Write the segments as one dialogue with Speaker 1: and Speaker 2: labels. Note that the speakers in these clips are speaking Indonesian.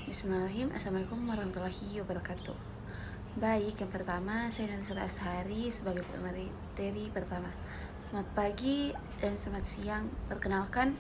Speaker 1: Bismillahirrahmanirrahim. Assalamualaikum warahmatullahi wabarakatuh. Baik, yang pertama saya Nurul Ashari sebagai pemateri pertama. Selamat pagi dan selamat siang. Perkenalkan,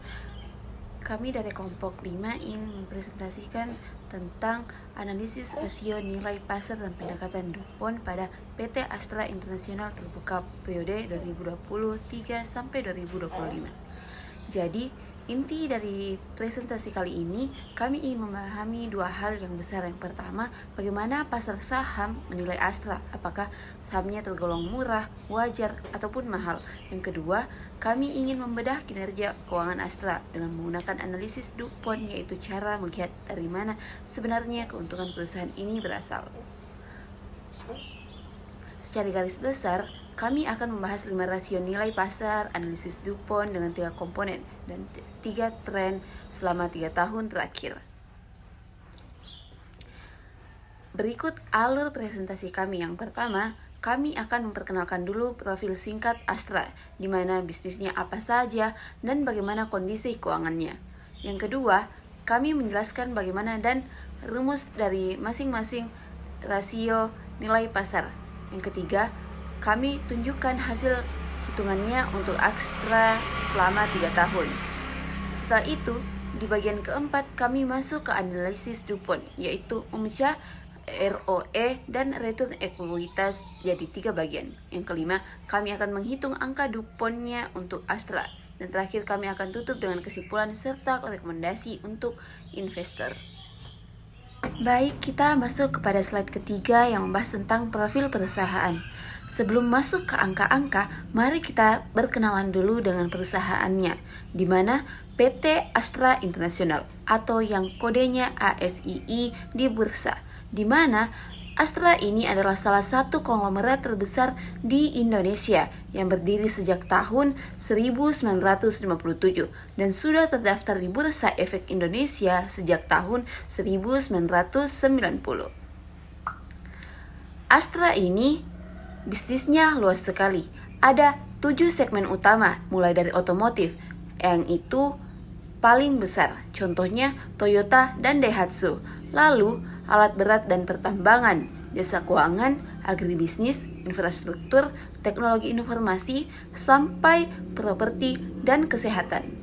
Speaker 1: kami dari kelompok 5 ingin mempresentasikan tentang analisis rasio nilai pasar dan pendekatan DuPont pada PT Astra Internasional Terbuka periode 2023 sampai 2025. Jadi, inti dari presentasi kali ini, kami ingin memahami dua hal yang besar. Yang pertama, bagaimana pasar saham menilai Astra, apakah sahamnya tergolong murah, wajar, ataupun mahal. Yang kedua, kami ingin membedah kinerja keuangan Astra dengan menggunakan analisis DuPont, yaitu cara melihat dari mana sebenarnya keuntungan perusahaan ini berasal. Secara garis besar, kami akan membahas 5 rasio nilai pasar, analisis DuPont dengan 3 komponen, dan 3 tren selama 3 tahun terakhir. Berikut alur presentasi kami. Yang pertama, kami akan memperkenalkan dulu profil singkat Astra, di mana bisnisnya apa saja dan bagaimana kondisi keuangannya. Yang kedua, kami menjelaskan bagaimana dan rumus dari masing-masing rasio nilai pasar. Yang ketiga, kami tunjukkan hasil hitungannya untuk Astra selama 3 tahun. Setelah itu, di bagian keempat kami masuk ke analisis DuPont, yaitu memecah ROE dan return ekuitas jadi 3 bagian. Yang kelima, kami akan menghitung angka DuPont-nya untuk Astra. Dan terakhir, kami akan tutup dengan kesimpulan serta rekomendasi untuk investor. Baik, kita masuk kepada slide ketiga yang membahas tentang profil perusahaan. Sebelum masuk ke angka-angka, mari kita berkenalan dulu dengan perusahaannya, di mana PT Astra Internasional atau yang kodenya ASII di bursa, di mana Astra ini adalah salah satu konglomerat terbesar di Indonesia yang berdiri sejak tahun 1957 dan sudah terdaftar di Bursa Efek Indonesia sejak tahun 1990. Astra ini bisnisnya luas sekali. Ada 7 segmen utama, mulai dari otomotif, yang itu paling besar. Contohnya Toyota dan Daihatsu. Lalu alat berat dan pertambangan, jasa keuangan, agribisnis, infrastruktur, teknologi informasi, sampai properti dan kesehatan.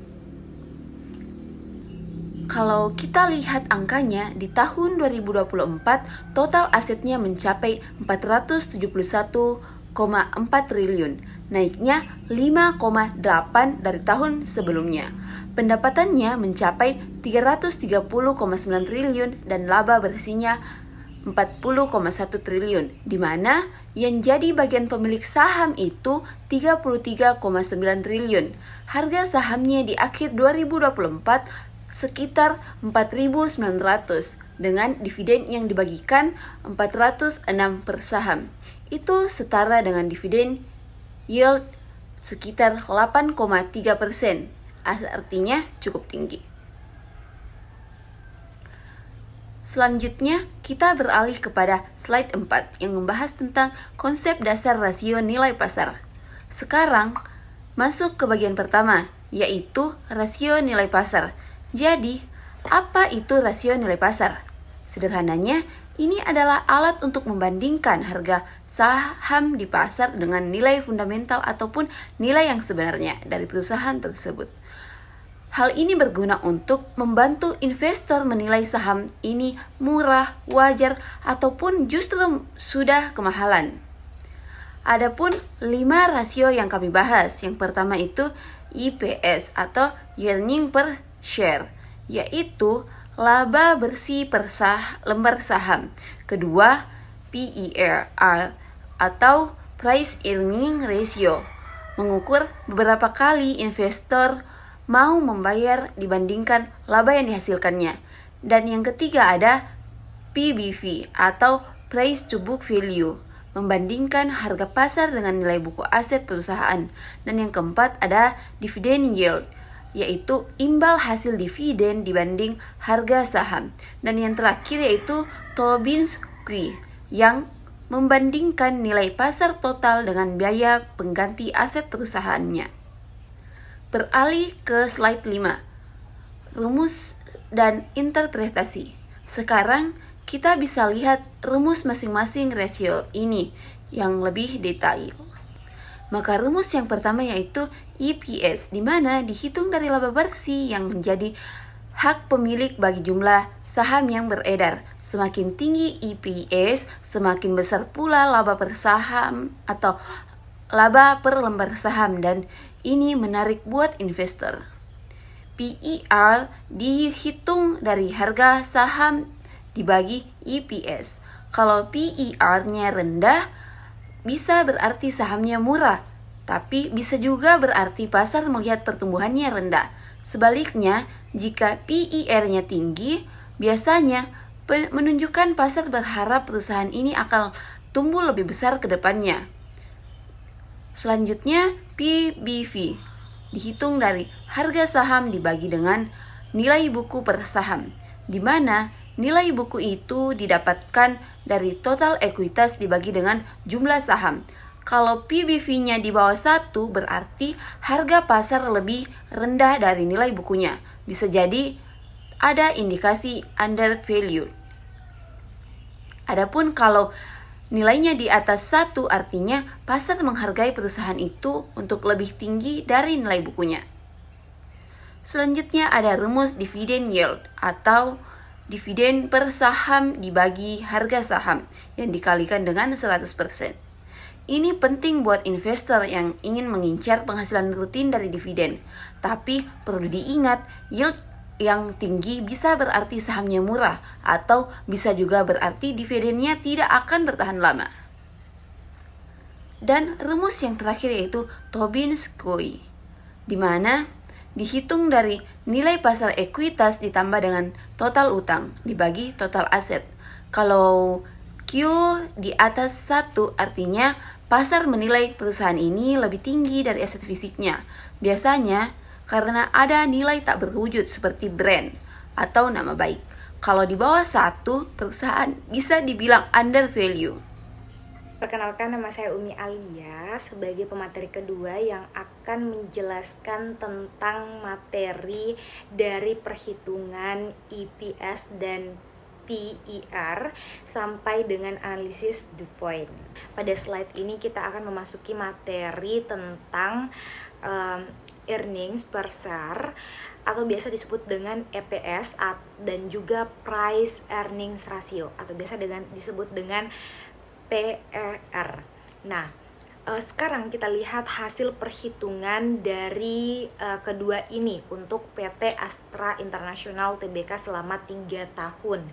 Speaker 1: Kalau kita lihat angkanya, di tahun 2024 total asetnya mencapai 471,4 triliun, naiknya 5,8 dari tahun sebelumnya. Pendapatannya mencapai 330,9 triliun dan laba bersihnya 40,1 triliun, di mana yang jadi bagian pemilik saham itu 33,9 triliun. Harga sahamnya di akhir 2024 sekitar 4.900 dengan dividen yang dibagikan 406 per saham. Itu setara dengan dividen yield sekitar 8,3%. Artinya cukup tinggi. Selanjutnya, kita beralih kepada slide 4 yang membahas tentang konsep dasar rasio nilai pasar. Sekarang, masuk ke bagian pertama, yaitu rasio nilai pasar. Jadi, apa itu rasio nilai pasar? Sederhananya, ini adalah alat untuk membandingkan harga saham di pasar dengan nilai fundamental ataupun nilai yang sebenarnya dari perusahaan tersebut. Hal ini berguna untuk membantu investor menilai saham ini murah, wajar, ataupun justru sudah kemahalan. Adapun 5 rasio yang kami bahas. Yang pertama itu EPS atau earning per share, yaitu laba bersih per lembar saham. Kedua, PER atau price earning ratio, mengukur beberapa kali investor mau membayar dibandingkan laba yang dihasilkannya. Dan yang ketiga ada PBV atau price to book value, membandingkan harga pasar dengan nilai buku aset perusahaan. Dan yang keempat ada dividend yield, yaitu imbal hasil dividen dibanding harga saham. Dan yang terakhir yaitu Tobin's Q, yang membandingkan nilai pasar total dengan biaya pengganti aset perusahaannya. Beralih ke slide 5, rumus dan interpretasi. Sekarang kita bisa lihat rumus masing-masing rasio ini yang lebih detail. Maka rumus yang pertama yaitu EPS, di mana dihitung dari laba bersih yang menjadi hak pemilik bagi jumlah saham yang beredar. Semakin tinggi EPS, semakin besar pula laba per saham atau laba per lembar saham, dan ini menarik buat investor. PER dihitung dari harga saham dibagi EPS. Kalau PER-nya rendah, bisa berarti sahamnya murah, tapi bisa juga berarti pasar melihat pertumbuhannya rendah. Sebaliknya, jika PER-nya tinggi, biasanya menunjukkan pasar berharap perusahaan ini akan tumbuh lebih besar ke depannya. Selanjutnya, PBV dihitung dari harga saham dibagi dengan nilai buku per saham, di mana nilai buku itu didapatkan dari total ekuitas dibagi dengan jumlah saham. Kalau PBV-nya di bawah 1, berarti harga pasar lebih rendah dari nilai bukunya. Bisa jadi ada indikasi undervalued. Adapun kalau nilainya di atas 1, artinya pasar menghargai perusahaan itu untuk lebih tinggi dari nilai bukunya. Selanjutnya ada rumus dividend yield atau dividen per saham dibagi harga saham yang dikalikan dengan 100%. Ini penting buat investor yang ingin mengincar penghasilan rutin dari dividen. Tapi perlu diingat, yield yang tinggi bisa berarti sahamnya murah, atau bisa juga berarti dividennya tidak akan bertahan lama. Dan rumus yang terakhir yaitu Tobin-Skouy, di mana dihitung dari nilai pasar ekuitas ditambah dengan total utang dibagi total aset. Kalau Q di atas 1, artinya pasar menilai perusahaan ini lebih tinggi dari aset fisiknya. Biasanya karena ada nilai tak berwujud seperti brand atau nama baik. Kalau di bawah 1, perusahaan bisa dibilang undervalue.
Speaker 2: Perkenalkan, nama saya Umi Alia sebagai pemateri kedua yang akan menjelaskan tentang materi dari perhitungan EPS dan PER sampai dengan analisis the point. Pada slide ini kita akan memasuki materi tentang earnings per share atau biasa disebut dengan EPS dan juga price earnings ratio atau biasa disebut dengan PER. Nah, sekarang kita lihat hasil perhitungan dari kedua ini untuk PT Astra International Tbk selama 3 tahun.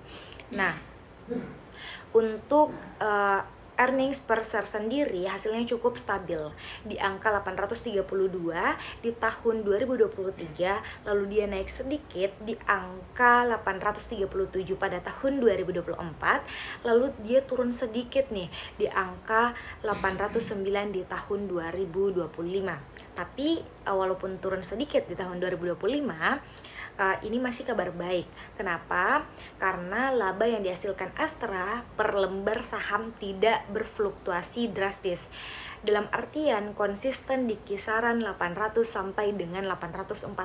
Speaker 2: Nah, untuk earnings per share sendiri hasilnya cukup stabil di angka 832 di tahun 2023, lalu dia naik sedikit di angka 837 pada tahun 2024, lalu dia turun sedikit nih di angka 809 di tahun 2025. Tapi walaupun turun sedikit di tahun 2025, ini masih kabar baik. Kenapa? Karena laba yang dihasilkan Astra per lembar saham tidak berfluktuasi drastis. Dalam artian konsisten di kisaran 800 sampai dengan 840.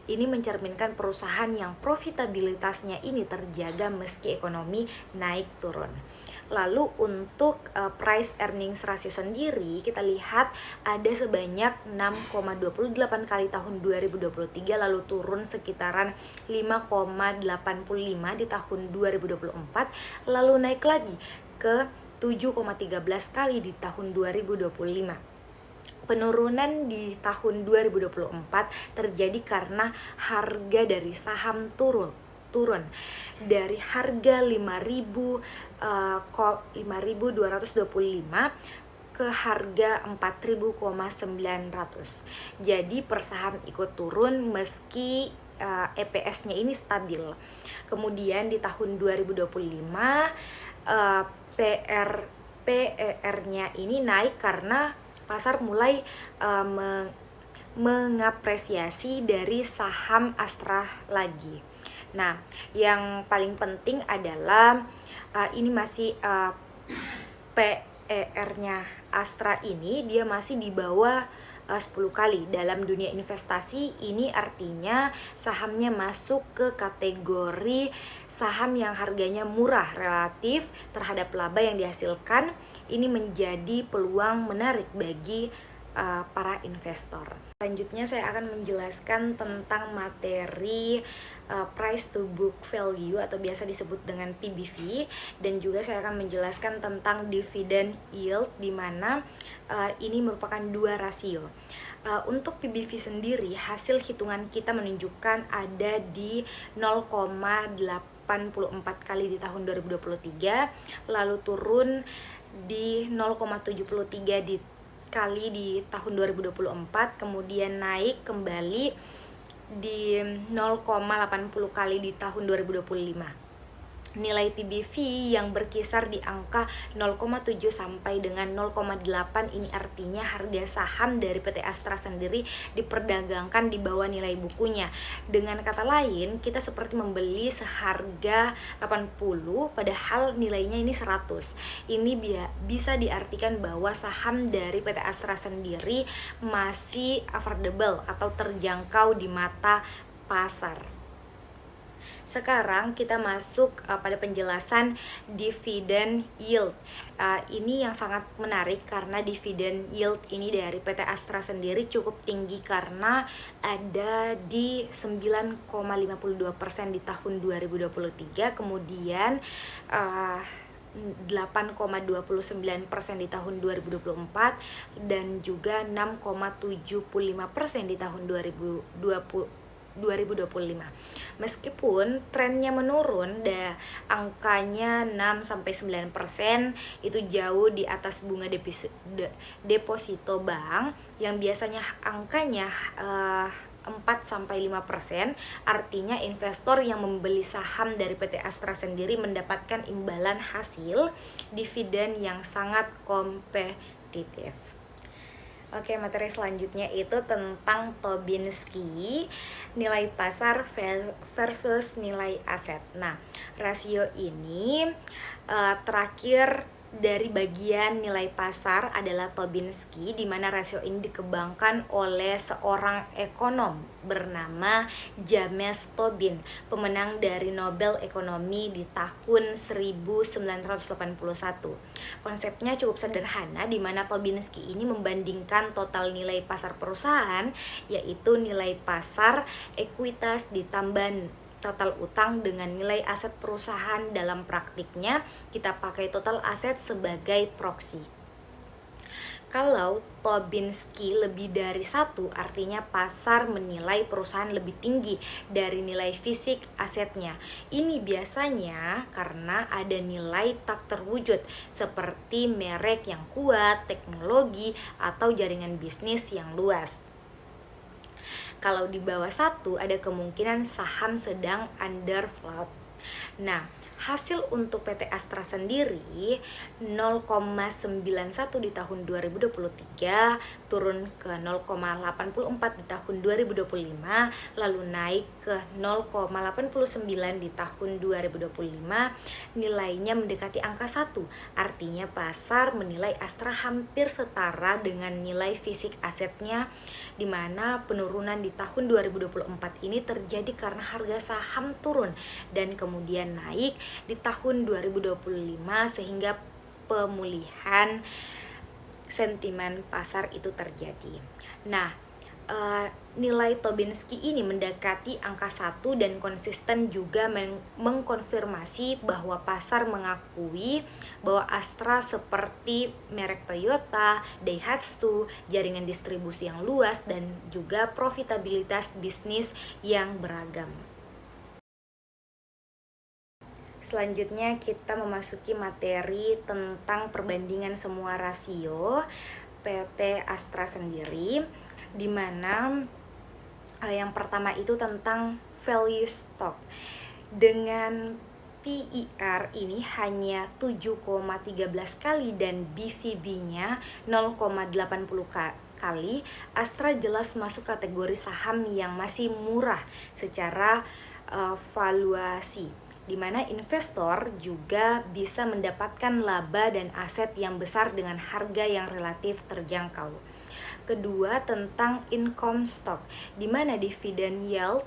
Speaker 2: Ini mencerminkan perusahaan yang profitabilitasnya ini terjaga meski ekonomi naik turun. Lalu untuk price earnings ratio sendiri kita lihat ada sebanyak 6,28 kali tahun 2023, lalu turun sekitaran 5,85 di tahun 2024, lalu naik lagi ke 7,13 kali di tahun 2025. Penurunan di tahun 2024 terjadi karena harga dari saham turun dari harga 5.225 ke harga 4.900. Jadi per saham ikut turun meski EPS-nya ini stabil. Kemudian di tahun 2025 PER-nya ini naik karena pasar mulai mengapresiasi dari saham Astra lagi. Nah, yang paling penting adalah ini masih PER-nya Astra ini dia masih di bawah 10 kali. Dalam dunia investasi ini artinya sahamnya masuk ke kategori saham yang harganya murah relatif terhadap laba yang dihasilkan ini menjadi peluang menarik bagi para investor. Selanjutnya saya akan menjelaskan tentang materi price to book value atau biasa disebut dengan PBV, dan juga saya akan menjelaskan tentang dividend yield, di mana ini merupakan dua rasio. Untuk PBV sendiri, hasil hitungan kita menunjukkan ada di 0,84 kali di tahun 2023, lalu turun di 0,73 kali di tahun 2024, kemudian naik kembali di 0,80 kali di tahun 2025. Nilai PBV yang berkisar di angka 0,7 sampai dengan 0,8 ini artinya harga saham dari PT Astra sendiri diperdagangkan di bawah nilai bukunya. Dengan kata lain, kita seperti membeli seharga 80 padahal nilainya ini 100. Ini bisa diartikan bahwa saham dari PT Astra sendiri masih affordable atau terjangkau di mata pasar. Sekarang kita masuk pada penjelasan dividend yield. Ini yang sangat menarik karena dividend yield ini dari PT Astra sendiri cukup tinggi karena ada di 9,52% di tahun 2023, kemudian 8,29% di tahun 2024, dan juga 6,75% di tahun 2025. Meskipun trennya menurun, angkanya 6-9% itu jauh di atas bunga deposito bank yang biasanya angkanya 4-5%. Artinya investor yang membeli saham dari PT Astra sendiri mendapatkan imbalan hasil dividen yang sangat kompetitif. Oke, materi selanjutnya itu tentang Tobinski, nilai pasar versus nilai aset. Nah, rasio ini terakhir dari bagian nilai pasar adalah Tobinski, di mana rasio ini dikembangkan oleh seorang ekonom bernama James Tobin, pemenang dari Nobel Ekonomi di tahun 1981. Konsepnya cukup sederhana, di mana Tobinski ini membandingkan total nilai pasar perusahaan, yaitu nilai pasar ekuitas ditambah total utang dengan nilai aset perusahaan. Dalam praktiknya kita pakai total aset sebagai proksi. Kalau Tobinski lebih dari 1, artinya pasar menilai perusahaan lebih tinggi dari nilai fisik asetnya. Ini biasanya karena ada nilai tak terwujud seperti merek yang kuat, teknologi, atau jaringan bisnis yang luas. Kalau di bawah 1 ada kemungkinan saham sedang undervalued. Nah, hasil untuk PT Astra sendiri 0,91 di tahun 2023, turun ke 0,84 di tahun 2025, lalu naik ke 0,89 di tahun 2025. Nilainya mendekati angka 1, artinya pasar menilai Astra hampir setara dengan nilai fisik asetnya, di mana penurunan di tahun 2024 ini terjadi karena harga saham turun dan kemudian naik di tahun 2025 sehingga pemulihan sentimen pasar itu terjadi. Nah, nilai Tobinski ini mendekati angka 1 dan konsisten juga mengkonfirmasi bahwa pasar mengakui bahwa Astra seperti merek Toyota, Daihatsu, jaringan distribusi yang luas, dan juga profitabilitas bisnis yang beragam. Selanjutnya kita memasuki materi tentang perbandingan semua rasio PT Astra sendiri, di mana yang pertama itu tentang value stock. Dengan PER ini hanya 7,13 kali dan BVB-nya 0,80 kali, Astra jelas masuk kategori saham yang masih murah secara valuasi, di mana investor juga bisa mendapatkan laba dan aset yang besar dengan harga yang relatif terjangkau. Kedua, tentang income stock, di mana dividend yield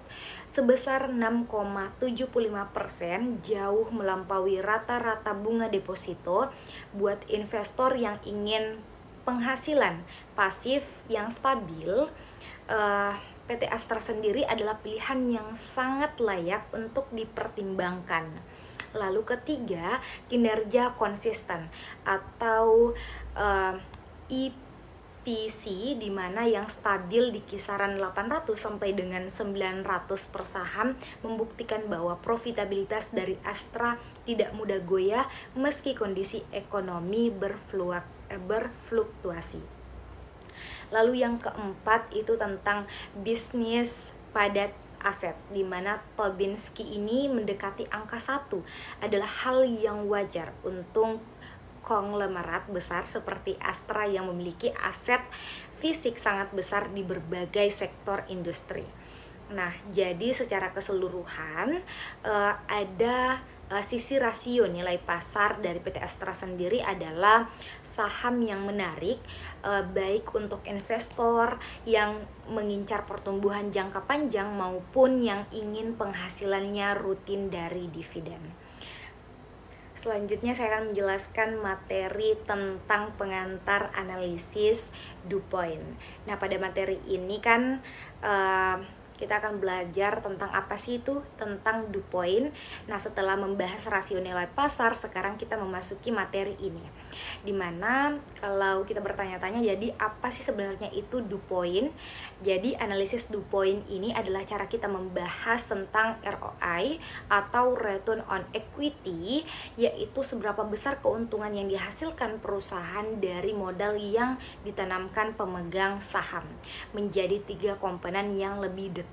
Speaker 2: sebesar 6,75%, jauh melampaui rata-rata bunga deposito buat investor yang ingin penghasilan pasif yang stabil. PT Astra sendiri adalah pilihan yang sangat layak untuk dipertimbangkan. Lalu ketiga, kinerja konsisten atau EPC, di mana yang stabil di kisaran 800 sampai dengan 900 per saham membuktikan bahwa profitabilitas dari Astra tidak mudah goyah meski kondisi ekonomi berfluktuasi. Lalu yang keempat itu tentang bisnis padat aset, di mana Tobinski ini mendekati angka 1 adalah hal yang wajar untuk konglomerat besar seperti Astra yang memiliki aset fisik sangat besar di berbagai sektor industri. Nah, jadi secara keseluruhan ada sisi rasio nilai pasar dari PT Astra sendiri adalah saham yang menarik, baik untuk investor yang mengincar pertumbuhan jangka panjang maupun yang ingin penghasilannya rutin dari dividen. Selanjutnya saya akan menjelaskan materi tentang pengantar analisis DuPont. Nah, pada materi ini kan kita akan belajar tentang apa sih itu tentang DuPont. Nah, setelah membahas rasio nilai pasar, sekarang kita memasuki materi ini. Dimana kalau kita bertanya-tanya, jadi apa sih sebenarnya itu DuPont? Jadi analisis DuPont ini adalah cara kita membahas tentang ROI atau Return on Equity, yaitu seberapa besar keuntungan yang dihasilkan perusahaan dari modal yang ditanamkan pemegang saham, menjadi 3 komponen yang lebih detail.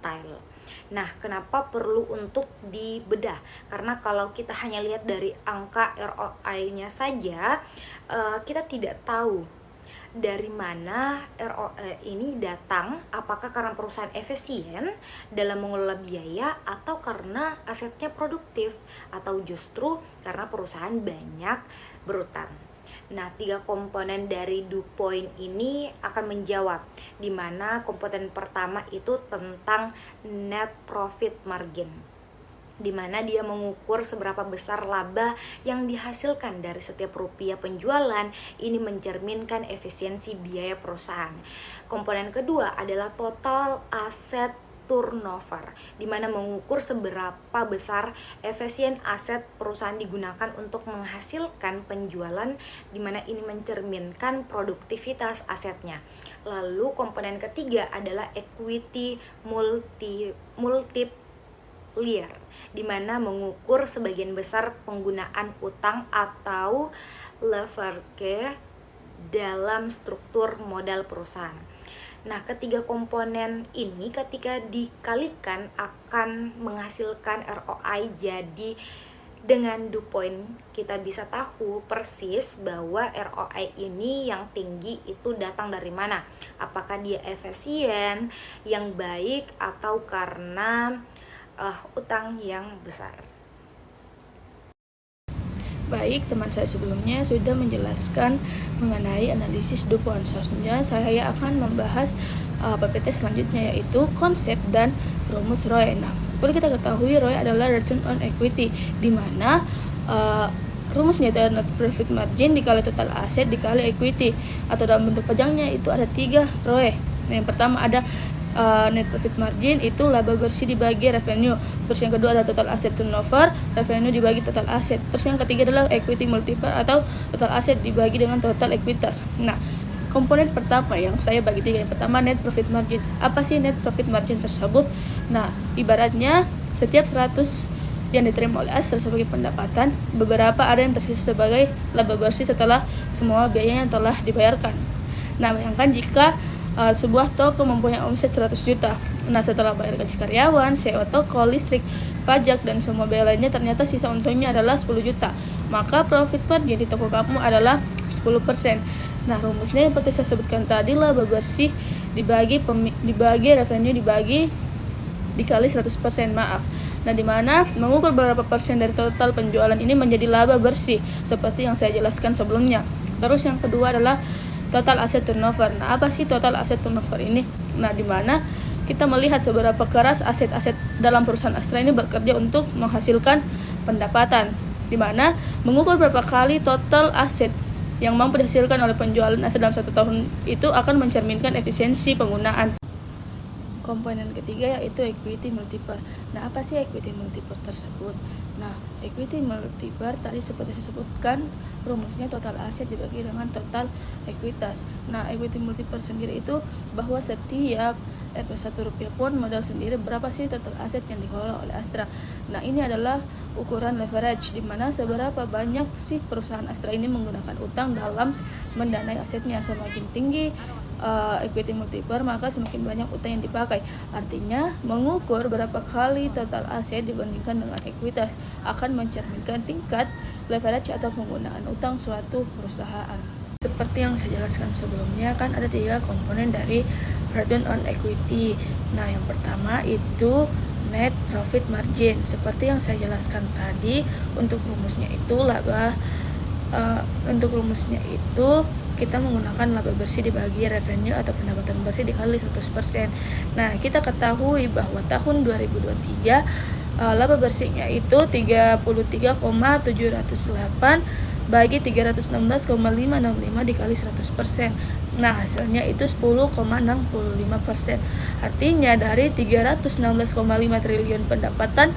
Speaker 2: Nah, kenapa perlu untuk dibedah? Karena kalau kita hanya lihat dari angka ROI-nya saja, kita tidak tahu dari mana ROI ini datang, apakah karena perusahaan efisien dalam mengelola biaya atau karena asetnya produktif, atau justru karena perusahaan banyak berutang. Nah, 3 komponen dari DuPont ini akan menjawab, di mana komponen pertama itu tentang net profit margin, di mana dia mengukur seberapa besar laba yang dihasilkan dari setiap rupiah penjualan. Ini mencerminkan efisiensi biaya perusahaan. Komponen kedua adalah total aset turnover, di mana mengukur seberapa besar efisien aset perusahaan digunakan untuk menghasilkan penjualan, di mana ini mencerminkan produktivitas asetnya. Lalu komponen ketiga adalah equity multiplier, di mana mengukur sebagian besar penggunaan utang atau leverage dalam struktur modal perusahaan. Nah, ketiga komponen ini ketika dikalikan akan menghasilkan ROI. Jadi dengan DuPont kita bisa tahu persis bahwa ROI ini yang tinggi itu datang dari mana. Apakah dia efisien, yang baik, atau karena utang yang besar.
Speaker 3: Baik, teman saya sebelumnya sudah menjelaskan mengenai analisis DuPont. Selanjutnya saya akan membahas PPT selanjutnya, yaitu konsep dan rumus ROI. Nah, perlu kita ketahui ROI adalah Return on Equity, di mana rumusnya itu adalah net profit margin dikali total aset dikali equity, atau dalam bentuk panjangnya itu ada 3 ROE. Nah, yang pertama ada net profit margin, itu laba bersih dibagi revenue. Terus yang kedua adalah total asset turnover, revenue dibagi total aset. Terus yang ketiga adalah equity multiplier atau total aset dibagi dengan total ekuitas. Nah, komponen pertama yang saya bagi 3. Yang pertama net profit margin. Apa sih net profit margin tersebut? Nah, ibaratnya setiap 100 yang diterima oleh Astra sebagai pendapatan, beberapa ada yang tersisa sebagai laba bersih setelah semua biaya yang telah dibayarkan. Nah, bayangkan jika sebuah toko mempunyai omset 100 juta. Nah, setelah bayar gaji karyawan, sewa toko, listrik, pajak, dan semua biaya lainnya, ternyata sisa untungnya adalah 10 juta. Maka profit margin di toko kamu adalah 10%. Nah, rumusnya yang seperti saya sebutkan tadi, laba bersih dibagi revenue dikali 100%, maaf. Nah, di mana mengukur berapa persen dari total penjualan ini menjadi laba bersih, seperti yang saya jelaskan sebelumnya. Terus yang kedua adalah total asset turnover. Nah, apa sih total asset turnover ini? Nah, di mana kita melihat seberapa keras aset-aset dalam perusahaan Astra ini bekerja untuk menghasilkan pendapatan, di mana mengukur berapa kali total aset yang mampu dihasilkan oleh penjualan aset dalam 1 tahun itu akan mencerminkan efisiensi penggunaan. Komponen ketiga yaitu equity multiplier. Nah, apa sih equity multiplier tersebut? Nah, equity multiplier tadi seperti saya sebutkan, rumusnya total aset dibagi dengan total ekuitas. Nah, equity multiplier sendiri itu bahwa setiap Rp1 pun modal sendiri, berapa sih total aset yang dikelola oleh Astra. Nah, ini adalah ukuran leverage, di mana seberapa banyak sih perusahaan Astra ini menggunakan utang dalam mendanai asetnya. Semakin tinggi equity multiplier, maka semakin banyak utang yang dipakai. Artinya, mengukur berapa kali total aset dibandingkan dengan ekuitas akan mencerminkan tingkat leverage atau penggunaan utang suatu perusahaan. Seperti yang saya jelaskan sebelumnya, kan ada 3 komponen dari return on equity. Nah, yang pertama itu net profit margin. Seperti yang saya jelaskan tadi, untuk rumusnya itu kita menggunakan laba bersih dibagi revenue atau pendapatan bersih dikali 100%. Nah, kita ketahui bahwa tahun 2023 laba bersihnya itu 33,708 bagi 316,565 dikali 100%. Nah, hasilnya itu 10,65%. Artinya dari 316,5 triliun pendapatan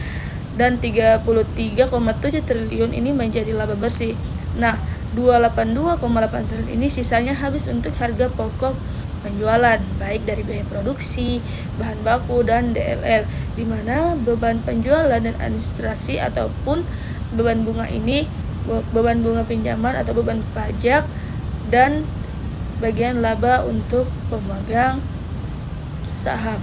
Speaker 3: dan 33,7 triliun ini menjadi laba bersih. Nah, 282,8 triliun ini sisanya habis untuk harga pokok penjualan, baik dari biaya produksi, bahan baku, dan DLL, di mana beban penjualan dan administrasi ataupun beban bunga pinjaman atau beban pajak dan bagian laba untuk pemegang saham.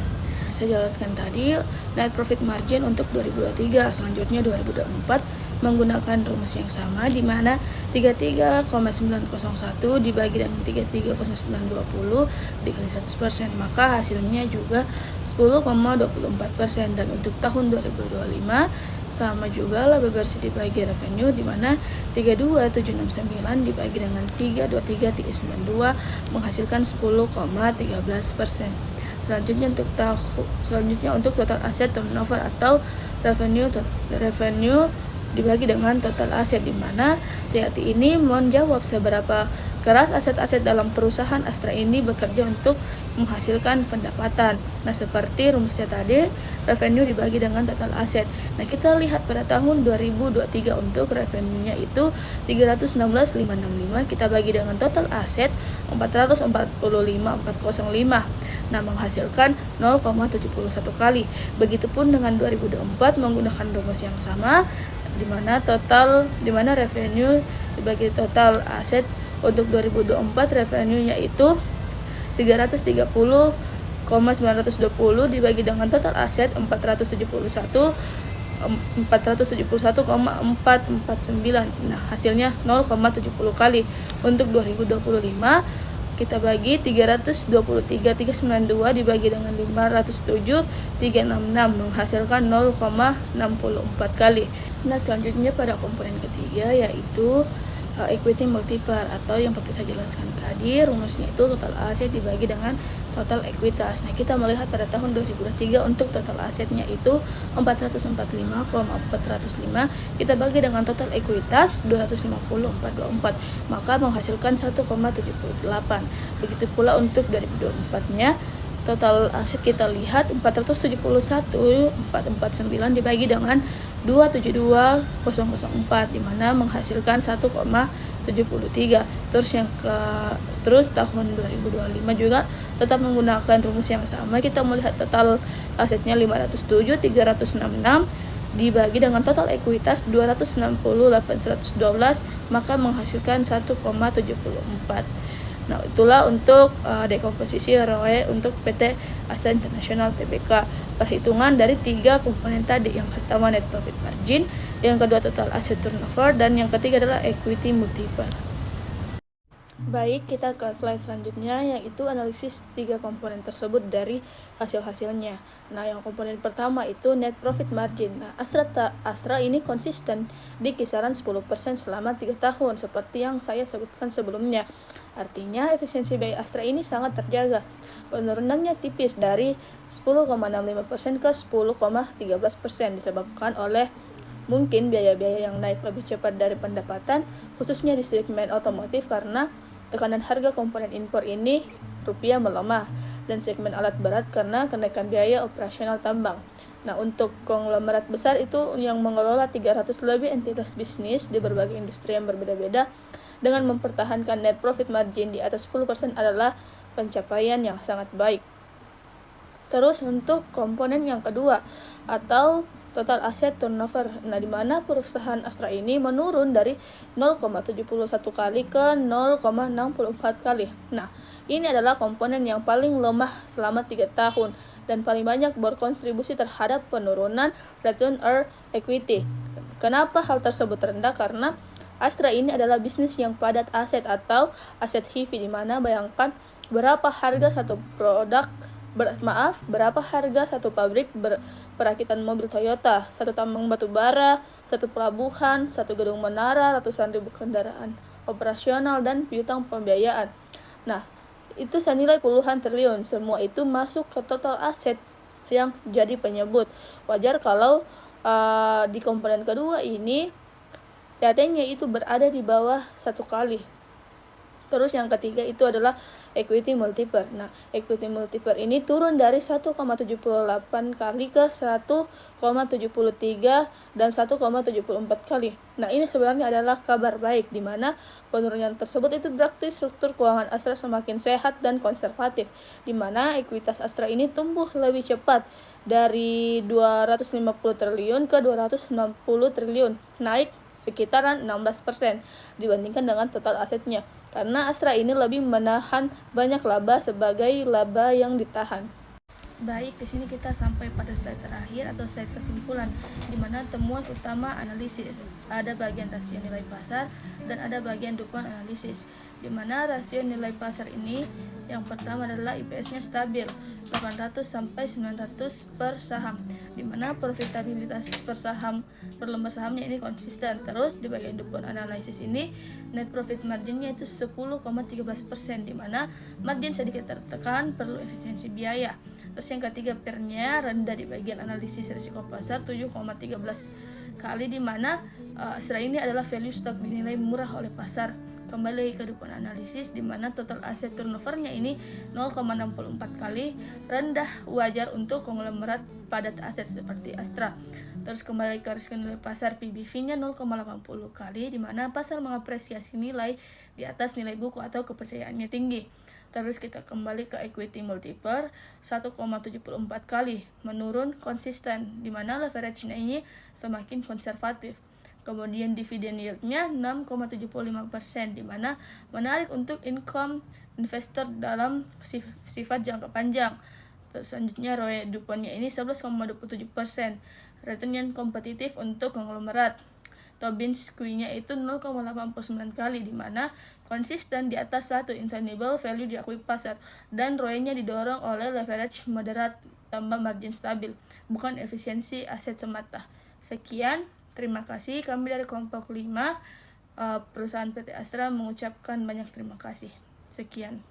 Speaker 3: Saya jelaskan tadi net profit margin untuk 2023, selanjutnya 2024 menggunakan rumus yang sama, di mana 33,901 dibagi dengan 33,920 dikali 100%, maka hasilnya juga 10,24%. Dan untuk tahun 2025 sama juga laba bersih dibagi revenue, di mana 32,769 dibagi dengan 323,392 menghasilkan 10,13%. Selanjutnya untuk total aset turnover atau revenue dibagi dengan total aset, di mana TAT ini menjawab seberapa keras aset-aset dalam perusahaan Astra ini bekerja untuk menghasilkan pendapatan. Nah, seperti rumusnya tadi, revenue dibagi dengan total aset. Nah, kita lihat pada tahun 2023 untuk revenue-nya itu 316,565, kita bagi dengan total aset 445,405. Nah, menghasilkan 0,71 kali. Begitupun dengan 2024 menggunakan rumus yang sama, di mana revenue dibagi total aset. Untuk 2024 revenue-nya itu 330,920 dibagi dengan total aset 471,449. Nah, hasilnya 0,70 kali. Untuk 2025 kita bagi 323,392 dibagi dengan 507,366 menghasilkan 0,64 kali. Nah, selanjutnya pada komponen ketiga yaitu equity multiplier, atau yang seperti saya jelaskan tadi, rumusnya itu total aset dibagi dengan total ekuitas. Nah, kita melihat pada tahun 2023 untuk total asetnya itu 445,405, kita bagi dengan total ekuitas 250,424, maka menghasilkan 1,78. Begitu pula untuk 2024-nya, total aset kita lihat 471,449 dibagi dengan 272,004, di mana menghasilkan 1,73. Terus tahun 2025 juga tetap menggunakan rumus yang sama. Kita melihat total asetnya 507,366 dibagi dengan total ekuitas 290,812, maka menghasilkan 1,74. Nah, itulah untuk dekomposisi ROE untuk PT Astra International Tbk. Perhitungan dari 3 komponen tadi. Yang pertama net profit margin, yang kedua total asset turnover, dan yang ketiga adalah equity multiplier. Baik, kita ke slide selanjutnya, yaitu analisis 3 komponen tersebut dari hasil-hasilnya. Nah, yang komponen pertama itu net profit margin. Nah, Astra ini konsisten di kisaran 10% selama 3 tahun, seperti yang saya sebutkan sebelumnya. Artinya, efisiensi biaya Astra ini sangat terjaga. Penurunannya tipis dari 10,65% ke 10,13% disebabkan oleh mungkin biaya-biaya yang naik lebih cepat dari pendapatan, khususnya di segmen otomotif karena tekanan harga komponen impor ini rupiah melemah, dan segmen alat berat karena kenaikan biaya operasional tambang. Nah, untuk konglomerat besar itu yang mengelola 300 lebih entitas bisnis di berbagai industri yang berbeda-beda dengan mempertahankan net profit margin di atas 10% adalah pencapaian yang sangat baik. Terus untuk komponen yang kedua atau total asset turnover, nah di mana perusahaan Astra ini menurun dari 0,71 kali ke 0,64 kali. Nah, ini adalah komponen yang paling lemah selama 3 tahun dan paling banyak berkontribusi terhadap penurunan return on equity. Kenapa hal tersebut rendah? Karena Astra ini adalah bisnis yang padat aset atau aset heavy, di mana bayangkan berapa harga satu satu pabrik perakitan mobil Toyota, satu tambang batu bara, satu pelabuhan, satu gedung menara, ratusan ribu kendaraan operasional, dan piutang pembiayaan. Nah, itu senilai puluhan triliun. Semua itu masuk ke total aset yang jadi penyebut. Wajar kalau di komponen kedua ini TAT-nya itu berada di bawah 1 kali. Terus yang ketiga itu adalah equity multiple. Nah, equity multiple ini turun dari 1,78 kali ke 1,73 dan 1,74 kali. Nah, ini sebenarnya adalah kabar baik, di mana penurunan tersebut itu berarti struktur keuangan Astra semakin sehat dan konservatif, di mana ekuitas Astra ini tumbuh lebih cepat dari 250 triliun ke 260 triliun, naik sekitaran 16% dibandingkan dengan total asetnya. Karena Astra ini lebih menahan banyak laba sebagai laba yang ditahan. Baik, di sini kita sampai pada slide terakhir atau slide kesimpulan, di mana temuan utama analisis. Ada bagian rasio nilai pasar dan ada bagian DuPont analisis, di mana rasio nilai pasar ini yang pertama adalah IPS-nya stabil 800 sampai 900 per saham, di mana profitabilitas per lembar sahamnya ini konsisten. Terus di bagian DuPont analisis ini net profit marginnya itu 10,13%, di mana margin sedikit tertekan, perlu efisiensi biaya. Terus yang ketiga, PER-nya rendah di bagian analisis risiko pasar 7,13 kali, di mana Astra ini adalah value stock dinilai murah oleh pasar. Kembali ke DuPont analisis, di mana total aset turnover-nya ini 0,64 kali, rendah, wajar untuk konglomerat padat aset seperti Astra. Terus kembali ke risiko nilai pasar, PBV-nya 0,80 kali, di mana pasar mengapresiasi nilai di atas nilai buku atau kepercayaannya tinggi. Terus kita kembali ke equity multiple 1,74 kali, menurun konsisten, di mana leverage-nya ini semakin konservatif. Kemudian dividen yield-nya 6,75%, di mana menarik untuk income investor dalam sifat jangka panjang. Terus selanjutnya ROE DuPont-nya ini 11,27%, return yang kompetitif untuk konglomerat. Tobin Squee-nya itu 0,89 kali, di mana konsisten di atas 1, intangible value diakui pasar, dan ROE-nya didorong oleh leverage moderat tambah margin stabil, bukan efisiensi aset semata. Sekian, terima kasih. Kami dari Kompak 5, perusahaan PT Astra mengucapkan banyak terima kasih. Sekian.